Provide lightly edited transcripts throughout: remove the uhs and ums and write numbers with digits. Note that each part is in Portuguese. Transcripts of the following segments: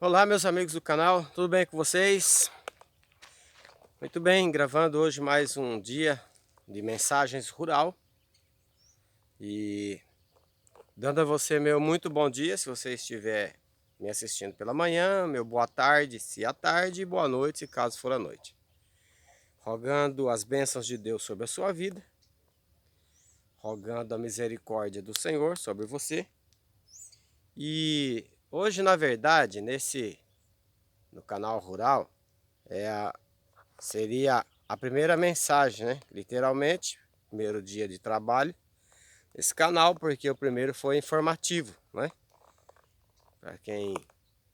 Olá, meus amigos do canal, tudo bem com vocês? Muito bem, gravando hoje mais um dia de mensagens rural e dando a você meu muito bom dia se você estiver me assistindo pela manhã, meu boa tarde se à tarde e boa noite se caso for à noite. Rogando as bênçãos de Deus sobre a sua vida, rogando a misericórdia do Senhor sobre você. E hoje, na verdade, no canal rural, seria a primeira mensagem, né? Literalmente, primeiro dia de trabalho nesse canal, porque o primeiro foi informativo, né? Para quem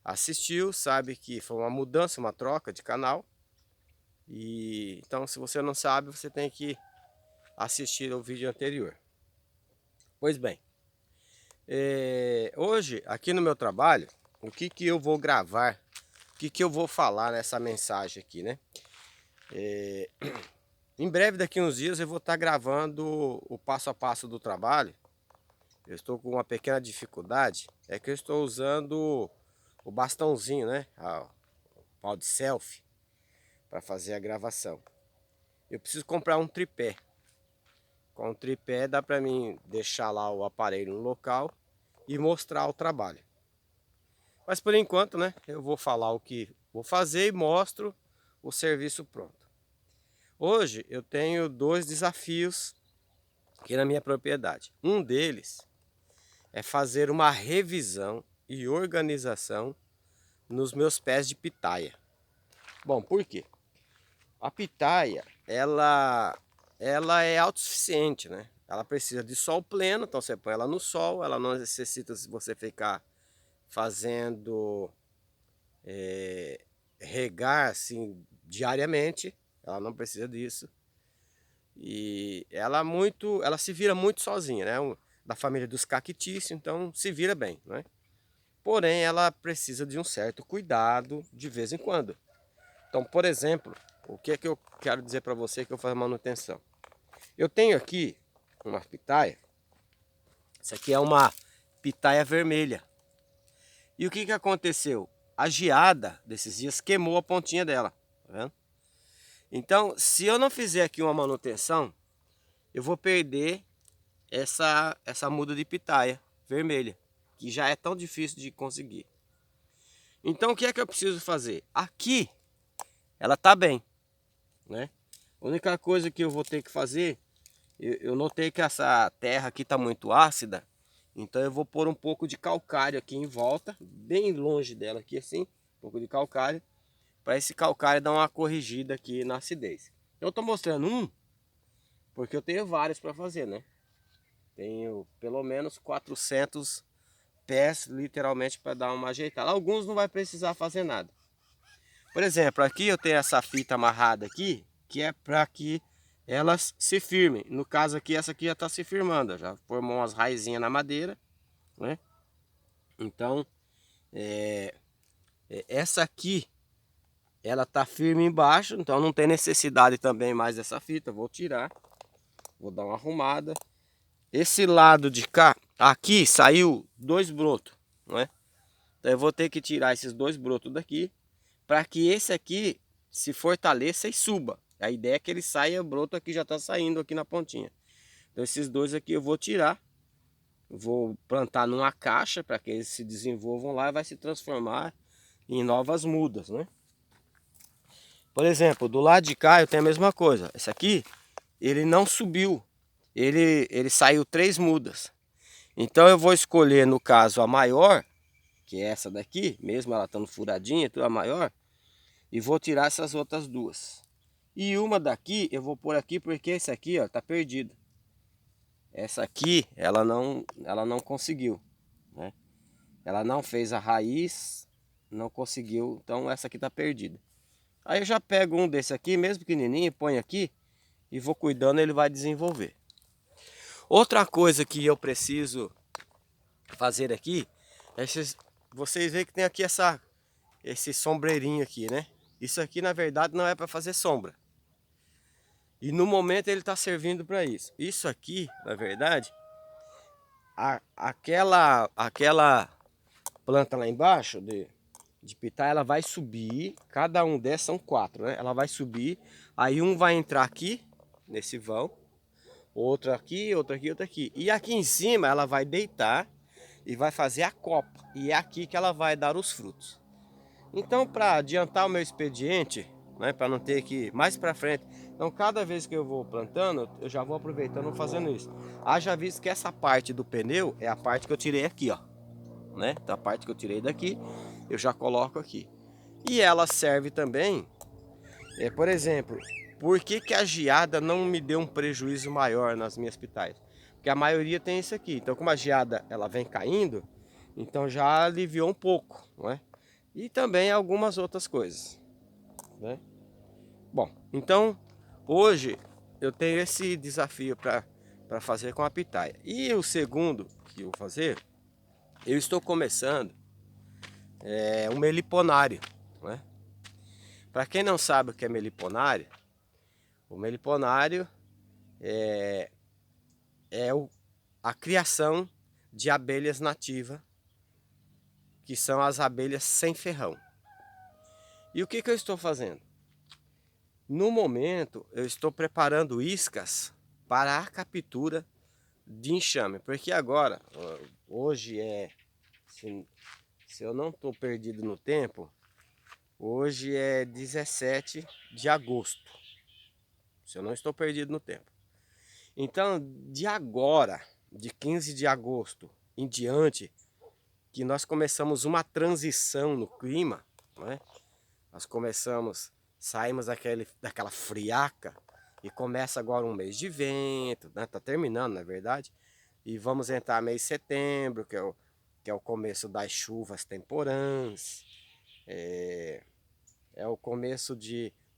assistiu, sabe que foi uma mudança, uma troca de canal. E então, se você não sabe, você tem que assistir o vídeo anterior. Pois bem, hoje aqui no meu trabalho, o que que eu vou gravar, o que que eu vou falar nessa mensagem aqui, né? Em breve, daqui uns dias, eu vou estar gravando o passo a passo do trabalho. Eu estou com uma pequena dificuldade, é que eu estou usando o bastãozinho, né? O pau de selfie para fazer a gravação. Eu preciso comprar um tripé. Com o tripé dá para mim deixar lá o aparelho no local e mostrar o trabalho. Mas por enquanto, né? Eu vou falar o que vou fazer e mostro o serviço pronto. Hoje eu tenho dois desafios aqui na minha propriedade. Um deles é fazer uma revisão e organização nos meus pés de pitaia. Bom, por quê? A pitaia, ela é autossuficiente, né? Ela precisa de sol pleno, então você põe ela no sol, ela não necessita você ficar fazendo regar assim diariamente, ela não precisa disso. E ela se vira muito sozinha, né? Da família dos cactíceos, então se vira bem, né? Porém, ela precisa de um certo cuidado de vez em quando. Então, por exemplo, o que é que eu quero dizer para você que eu faço manutenção? Eu tenho aqui uma pitaia. Essa aqui é uma pitaia vermelha. E o que que aconteceu? A geada desses dias queimou a pontinha dela, tá vendo? Então, se eu não fizer aqui uma manutenção, eu vou perder essa muda de pitaia vermelha, que já é tão difícil de conseguir. Então, o que é que eu preciso fazer? Aqui, ela tá bem, né? A única coisa que eu vou ter que fazer, eu notei que essa terra aqui tá muito ácida, então eu vou pôr um pouco de calcário aqui em volta, bem longe dela aqui assim, um pouco de calcário, para esse calcário dar uma corrigida aqui na acidez. Eu tô mostrando um, porque eu tenho vários para fazer, né? Tenho pelo menos 400 pés, literalmente, para dar uma ajeitada. Alguns não vai precisar fazer nada. Por exemplo, aqui eu tenho essa fita amarrada aqui, que é para que elas se firmem. No caso aqui, essa aqui já está se firmando, já formou umas raizinhas na madeira, né? Então, essa aqui, ela tá firme embaixo, então não tem necessidade também mais dessa fita. Vou tirar, vou dar uma arrumada. Esse lado de cá, aqui saiu dois brotos, não é? Então eu vou ter que tirar esses dois brotos daqui, para que esse aqui se fortaleça e suba. A ideia é que ele saia, o broto aqui já está saindo aqui na pontinha. Então esses dois aqui eu vou tirar, vou plantar numa caixa para que eles se desenvolvam lá e vai se transformar em novas mudas, né? Por exemplo, do lado de cá eu tenho a mesma coisa. Esse aqui, ele não subiu, ele saiu 3 mudas. Então eu vou escolher, no caso, a maior, que é essa daqui, mesmo ela estando furadinha, tudo a maior, e vou tirar essas outras duas. E uma daqui eu vou pôr aqui porque esse aqui, ó, tá perdido. Essa aqui, ela não conseguiu, né? Ela não fez a raiz, não conseguiu, então essa aqui tá perdida. Aí eu já pego um desse aqui, mesmo pequenininho, põe aqui e vou cuidando, ele vai desenvolver. Outra coisa que eu preciso fazer aqui, é vocês veem que tem aqui esse sombreirinho aqui, né? Isso aqui na verdade não é para fazer sombra. E no momento ele está servindo para isso. Isso aqui, na verdade, aquela planta lá embaixo, de pitaia, ela vai subir, cada um desses são 4, né? Ela vai subir, aí um vai entrar aqui, nesse vão, outro aqui, outro aqui, outro aqui. E aqui em cima ela vai deitar e vai fazer a copa. E é aqui que ela vai dar os frutos. Então, para adiantar o meu expediente, né, para não ter que ir mais para frente, então cada vez que eu vou plantando, eu já vou aproveitando fazendo isso. Haja visto que essa parte do pneu é a parte que eu tirei aqui, ó, né? Então, a parte que eu tirei daqui, eu já coloco aqui. E ela serve também, por exemplo, por que que a geada não me deu um prejuízo maior nas minhas pitaias? Porque a maioria tem isso aqui. Então, como a geada ela vem caindo, então já aliviou um pouco, não é? E também algumas outras coisas, né? Bom, então hoje eu tenho esse desafio para fazer com a pitaia. E o segundo que eu vou fazer, eu estou começando um meliponário, né? Para quem não sabe o que é meliponário, o meliponário é a criação de abelhas nativas, que são as abelhas sem ferrão. E o que que eu estou fazendo? No momento, eu estou preparando iscas para a captura de enxame, porque agora, hoje se eu não estou perdido no tempo, hoje é 17 de agosto, se eu não estou perdido no tempo. Então, de agora, de 15 de agosto em diante, que nós começamos uma transição no clima, né? Nós saímos daquela friaca e começa agora um mês de vento, né? Tá terminando, na verdade, e vamos entrar mês de setembro, que é o começo das chuvas temporãs, é o começo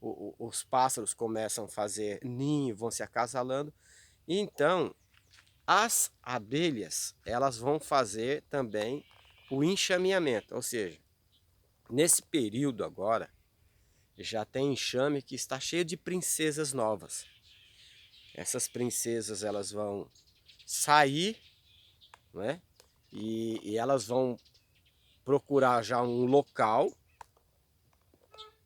os pássaros começam a fazer ninho, vão se acasalando, então as abelhas elas vão fazer também o enxameamento, ou seja, nesse período agora já tem enxame que está cheio de princesas novas. Essas princesas elas vão sair, né? E elas vão procurar já um local.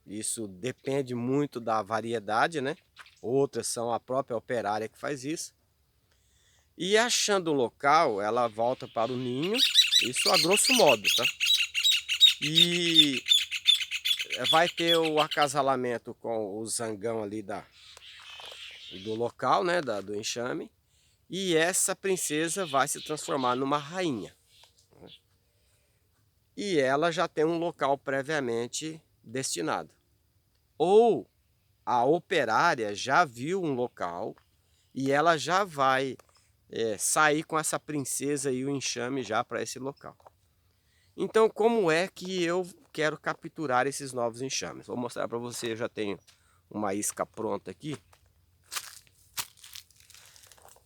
Isso depende muito da variedade, né? Outras são a própria operária que faz isso. E achando um local, ela volta para o ninho, isso a grosso modo, tá? E vai ter o acasalamento com o zangão ali do local, né? Do enxame. E essa princesa vai se transformar numa rainha. E ela já tem um local previamente destinado. Ou a operária já viu um local e ela já vai sair com essa princesa e o enxame já para esse local. Então, como é que eu quero capturar esses novos enxames? Vou mostrar para você, eu já tenho uma isca pronta aqui.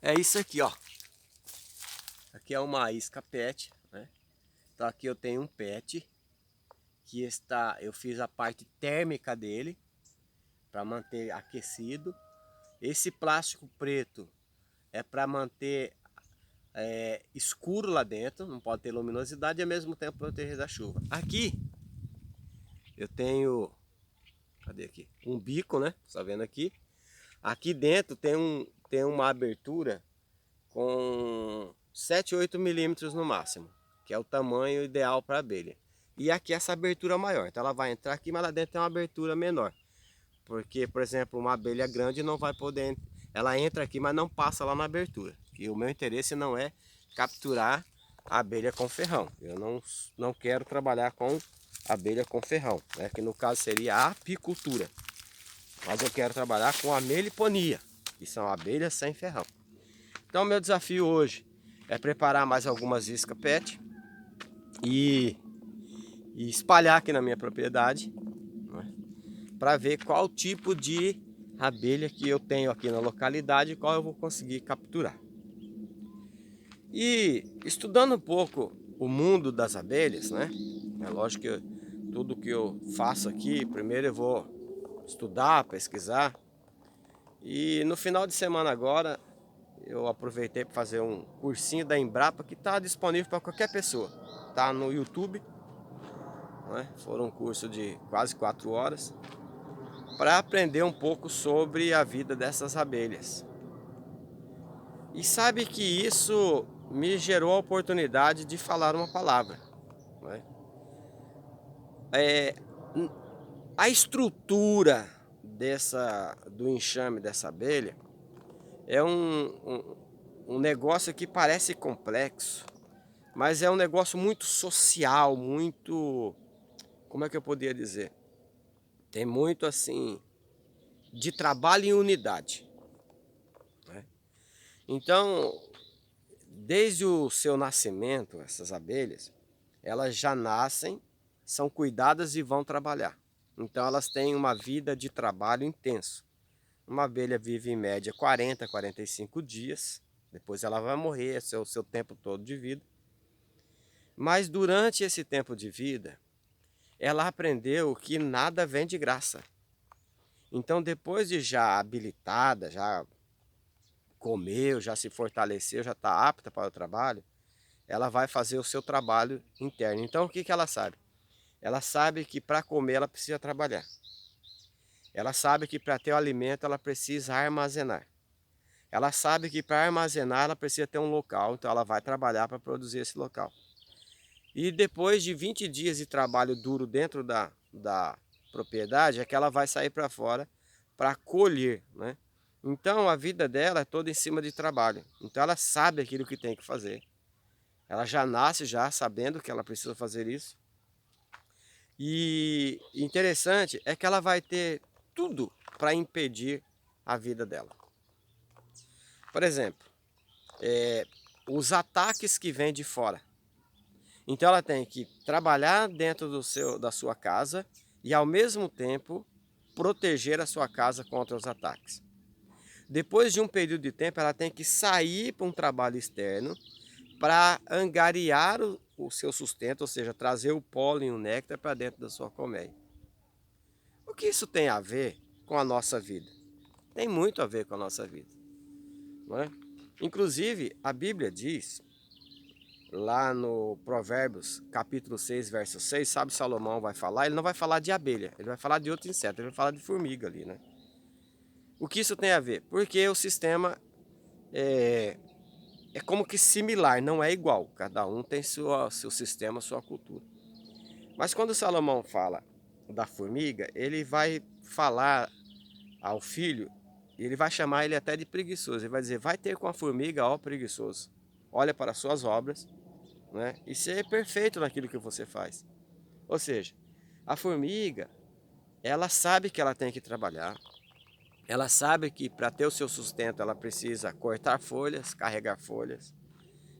É isso aqui, ó. Aqui é uma isca PET, né? Então aqui eu tenho um PET que eu fiz a parte térmica dele para manter aquecido. Esse plástico preto é para manter escuro lá dentro, não pode ter luminosidade e ao mesmo tempo proteger da chuva. Aqui eu tenho, cadê aqui? Um bico, né? Tá vendo aqui? Aqui dentro tem uma abertura com 7, 8 milímetros no máximo, que é o tamanho ideal para abelha. E aqui essa abertura maior, então ela vai entrar aqui, mas lá dentro tem uma abertura menor. Porque, por exemplo, uma abelha grande não vai poder, ela entra aqui, mas não passa lá na abertura. E o meu interesse não é capturar a abelha com ferrão. Eu não quero trabalhar com abelha com ferrão, né? Que no caso seria a apicultura. Mas eu quero trabalhar com a meliponia, que são abelhas sem ferrão. Então, meu desafio hoje é preparar mais algumas iscas PET e espalhar aqui na minha propriedade, né, para ver qual tipo de abelha que eu tenho aqui na localidade e qual eu vou conseguir capturar. E estudando um pouco o mundo das abelhas, né? É lógico que tudo que eu faço aqui, primeiro eu vou estudar, pesquisar. E no final de semana agora, eu aproveitei para fazer um cursinho da Embrapa que está disponível para qualquer pessoa. Tá no YouTube. né? Foram um curso de quase 4 horas para aprender um pouco sobre a vida dessas abelhas. E sabe que isso me gerou a oportunidade de falar uma palavra, né? É, a estrutura do enxame dessa abelha é um negócio que parece complexo, mas é um negócio muito social, muito, como é que eu poderia dizer? Tem muito assim de trabalho em unidade, né? Então, desde o seu nascimento, essas abelhas, elas já nascem, são cuidadas e vão trabalhar. Então elas têm uma vida de trabalho intenso. Uma abelha vive em média 40, 45 dias, depois ela vai morrer, esse é o seu tempo todo de vida. Mas durante esse tempo de vida, ela aprendeu que nada vem de graça. Então depois de já habilitada, já comeu, já se fortaleceu, já está apta para o trabalho, ela vai fazer o seu trabalho interno. Então o que que ela sabe? Ela sabe que para comer ela precisa trabalhar. Ela sabe que para ter o alimento ela precisa armazenar. Ela sabe que para armazenar ela precisa ter um local, então ela vai trabalhar para produzir esse local. E depois de 20 dias de trabalho duro dentro da propriedade, é que ela vai sair para fora para colher, né? Então a vida dela é toda em cima de trabalho. Então ela sabe aquilo que tem que fazer. Ela já nasce já sabendo que ela precisa fazer isso. E interessante é que ela vai ter tudo para impedir a vida dela. Por exemplo, os ataques que vêm de fora. Então ela tem que trabalhar dentro da sua casa e ao mesmo tempo proteger a sua casa contra os ataques. Depois de um período de tempo, ela tem que sair para um trabalho externo para angariar o seu sustento, ou seja, trazer o pólen, o néctar para dentro da sua colmeia. O que isso tem a ver com a nossa vida? Tem muito a ver com a nossa vida, não é? Inclusive, a Bíblia diz, lá no Provérbios, capítulo 6, verso 6, sabe, Salomão vai falar, ele não vai falar de abelha, ele vai falar de outro inseto, ele vai falar de formiga ali, né? O que isso tem a ver? Porque o sistema é como que similar, não é igual, cada um tem seu sistema, sua cultura. Mas quando Salomão fala da formiga, ele vai falar ao filho, e ele vai chamar ele até de preguiçoso, ele vai dizer, vai ter com a formiga, ó preguiçoso, olha para as suas obras, né? E ser perfeito naquilo que você faz. Ou seja, a formiga, ela sabe que ela tem que trabalhar, ela sabe que para ter o seu sustento ela precisa cortar folhas, carregar folhas,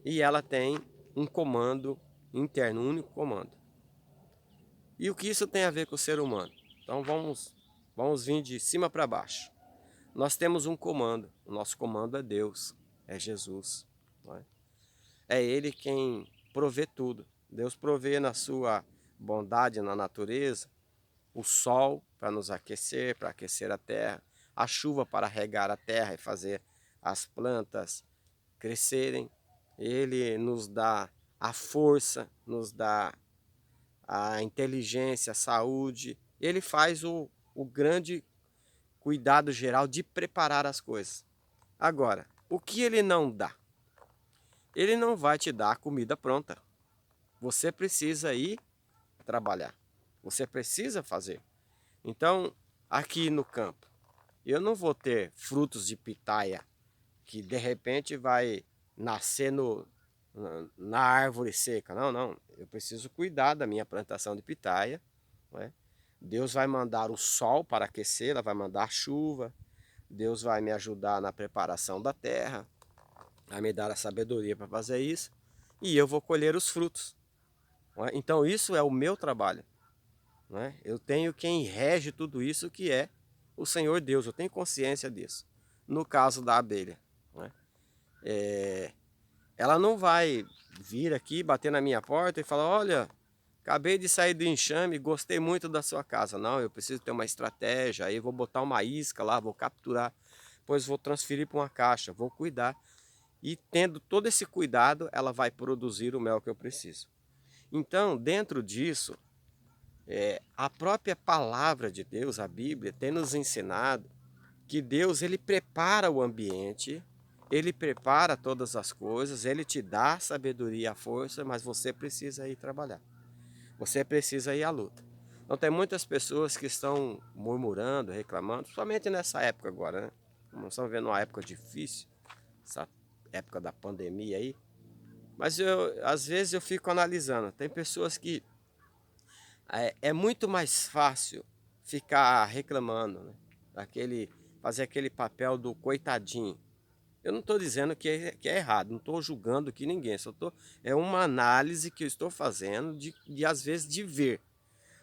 e ela tem um comando interno, um único comando. E o que isso tem a ver com o ser humano? Então vamos vir de cima para baixo. Nós temos um comando, o nosso comando é Deus, é Jesus, não é? É Ele quem provê tudo. Deus provê na sua bondade na natureza, o sol para nos aquecer, para aquecer a terra, a chuva para regar a terra e fazer as plantas crescerem. Ele nos dá a força, nos dá a inteligência, a saúde. Ele faz o grande cuidado geral de preparar as coisas. Agora, o que ele não dá? Ele não vai te dar a comida pronta. Você precisa ir trabalhar. Você precisa fazer. Então, aqui no campo, eu não vou ter frutos de pitaia que de repente vai nascer na árvore seca. Não, não. Eu preciso cuidar da minha plantação de pitaia, não é? Deus vai mandar o sol para aquecer, ela vai mandar chuva. Deus vai me ajudar na preparação da terra, vai me dar a sabedoria para fazer isso, e eu vou colher os frutos, não é? Então isso é o meu trabalho, não é? Eu tenho quem rege tudo isso, que é o Senhor Deus, eu tenho consciência disso. No caso da abelha, não é? Ela não vai vir aqui, bater na minha porta e falar, olha, acabei de sair do enxame, gostei muito da sua casa. Não, eu preciso ter uma estratégia, aí vou botar uma isca lá, vou capturar, depois vou transferir para uma caixa, vou cuidar. E tendo todo esse cuidado, ela vai produzir o mel que eu preciso. Então, dentro disso, A própria palavra de Deus, a Bíblia, tem nos ensinado que Deus ele prepara o ambiente, ele prepara todas as coisas, ele te dá a sabedoria e a força, mas você precisa ir trabalhar. Você precisa ir à luta. Então tem muitas pessoas que estão murmurando, reclamando, somente nessa época agora, né? Nós estamos vendo uma época difícil, essa época da pandemia aí. Mas às vezes eu fico analisando, tem pessoas que é muito mais fácil ficar reclamando, né? Fazer aquele papel do coitadinho. Eu não estou dizendo que é errado, não estou julgando aqui ninguém, é uma análise que eu estou fazendo de às vezes de ver.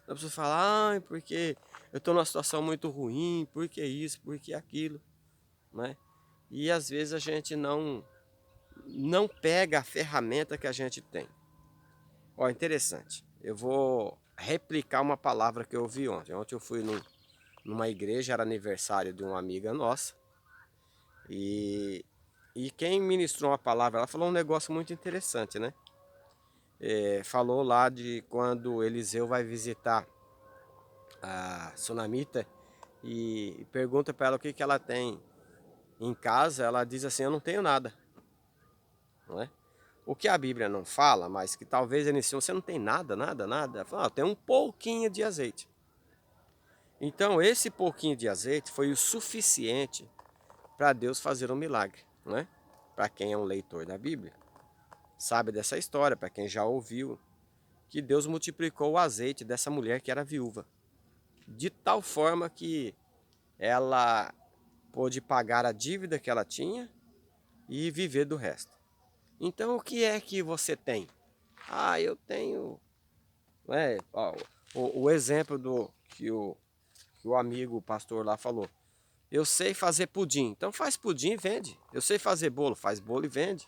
A pessoa fala, porque eu estou numa situação muito ruim, porque isso, porque aquilo, né? E às vezes a gente não pega a ferramenta que a gente tem. Ó, interessante. Eu vou replicar uma palavra que eu ouvi ontem. Ontem eu fui numa igreja, era aniversário de uma amiga nossa. E quem ministrou uma palavra, ela falou um negócio muito interessante, né? Falou lá de quando Eliseu vai visitar a Sunamita e pergunta para ela o que que ela tem em casa. Ela diz assim, eu não tenho nada, não é? O que a Bíblia não fala, mas que talvez eles dizem, você não tem nada, nada, nada. Ela fala, tem um pouquinho de azeite. Então esse pouquinho de azeite foi o suficiente para Deus fazer um milagre, não é? Para quem é um leitor da Bíblia, sabe dessa história, para quem já ouviu, que Deus multiplicou o azeite dessa mulher que era viúva, de tal forma que ela pôde pagar a dívida que ela tinha e viver do resto. Então o que é que você tem? Eu tenho, né? Ó, o exemplo que o amigo o pastor lá falou. Eu sei fazer pudim, então faz pudim e vende. Eu sei fazer bolo, faz bolo e vende,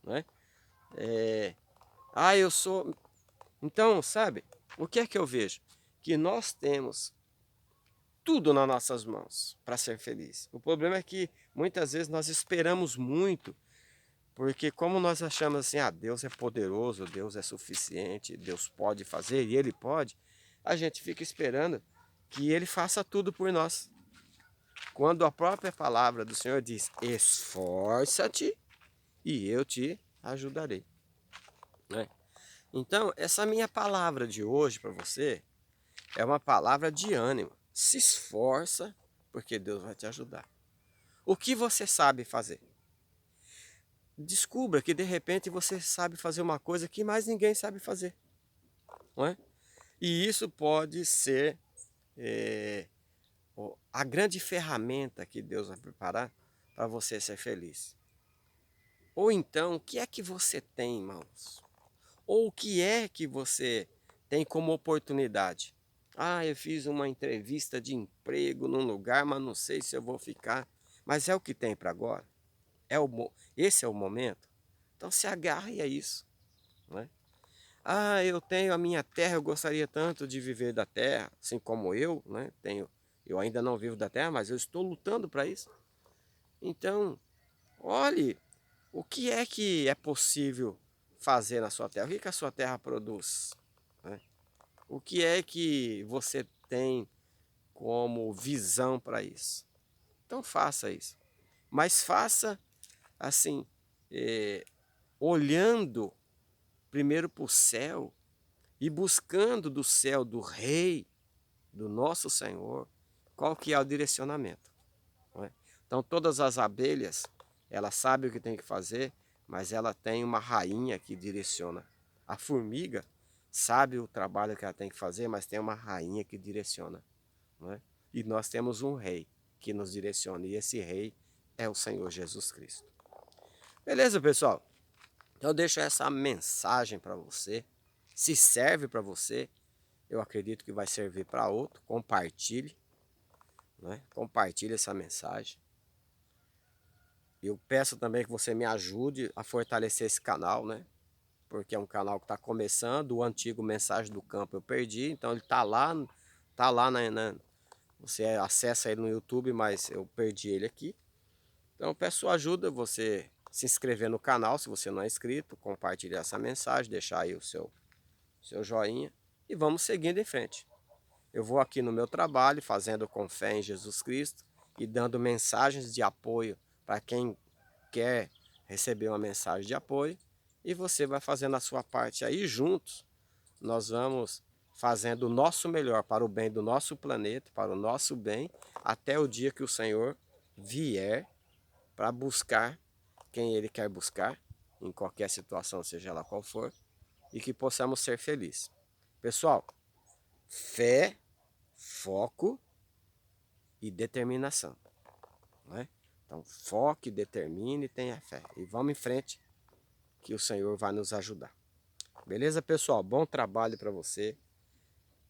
né? É, eu sou. Então, sabe, o que é que eu vejo? Que nós temos tudo nas nossas mãos para ser feliz. O problema é que muitas vezes nós esperamos muito, porque como nós achamos assim, Deus é poderoso, Deus é suficiente, Deus pode fazer e Ele pode, a gente fica esperando que Ele faça tudo por nós. Quando a própria palavra do Senhor diz, esforça-te e eu te ajudarei, né? Então, essa minha palavra de hoje para você é uma palavra de ânimo. Se esforça, porque Deus vai te ajudar. O que você sabe fazer? Descubra que de repente você sabe fazer uma coisa que mais ninguém sabe fazer, não é? E isso pode ser a grande ferramenta que Deus vai preparar para você ser feliz. Ou então, o que é que você tem, irmãos? Ou o que é que você tem como oportunidade? Eu fiz uma entrevista de emprego num lugar, mas não sei se eu vou ficar. Mas é o que tem para agora? Esse é o momento? Então se agarre a isso, né? Eu tenho a minha terra, eu gostaria tanto de viver da terra, assim como eu, né? Eu ainda não vivo da terra, mas eu estou lutando para isso. Então, olhe, o que é possível fazer na sua terra? O que a sua terra produz, né? O que é que você tem como visão para isso? Então faça isso. Mas faça assim, olhando primeiro para o céu e buscando do céu do Rei, do nosso Senhor, qual que é o direcionamento, não é? Então todas as abelhas, ela sabe o que tem que fazer, mas ela tem uma rainha que direciona. A formiga sabe o trabalho que ela tem que fazer, mas tem uma rainha que direciona, não é? E nós temos um rei que nos direciona, e esse rei é o Senhor Jesus Cristo. Beleza, pessoal? Eu deixo essa mensagem para você. Se serve para você, eu acredito que vai servir para outro. Compartilhe, né? Compartilhe essa mensagem. Eu peço também que você me ajude a fortalecer esse canal, né? Porque é um canal que está começando. O antigo Mensagem do Campo eu perdi, então ele tá lá você acessa ele no YouTube, mas eu perdi ele aqui. Então eu peço ajuda, você se inscrever no canal se você não é inscrito, compartilhar essa mensagem, deixar aí o seu joinha. e vamos seguindo em frente. Eu vou aqui no meu trabalho, fazendo com fé em Jesus Cristo e dando mensagens de apoio para quem quer receber uma mensagem de apoio. E você vai fazendo a sua parte aí juntos. Nós vamos fazendo o nosso melhor para o bem do nosso planeta, para o nosso bem, até o dia que o Senhor vier para buscar quem Ele quer buscar, em qualquer situação, seja lá qual for, e que possamos ser felizes. Pessoal, fé, foco e determinação. Não é? Então, foque, determine e tenha fé. E vamos em frente, que o Senhor vai nos ajudar. Beleza, pessoal? Bom trabalho para você.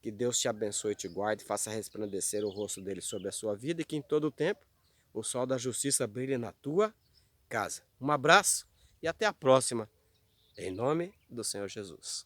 Que Deus te abençoe e te guarde, faça resplandecer o rosto dele sobre a sua vida e que em todo o tempo o sol da justiça brilhe na tua casa. Um abraço e até a próxima, em nome do Senhor Jesus.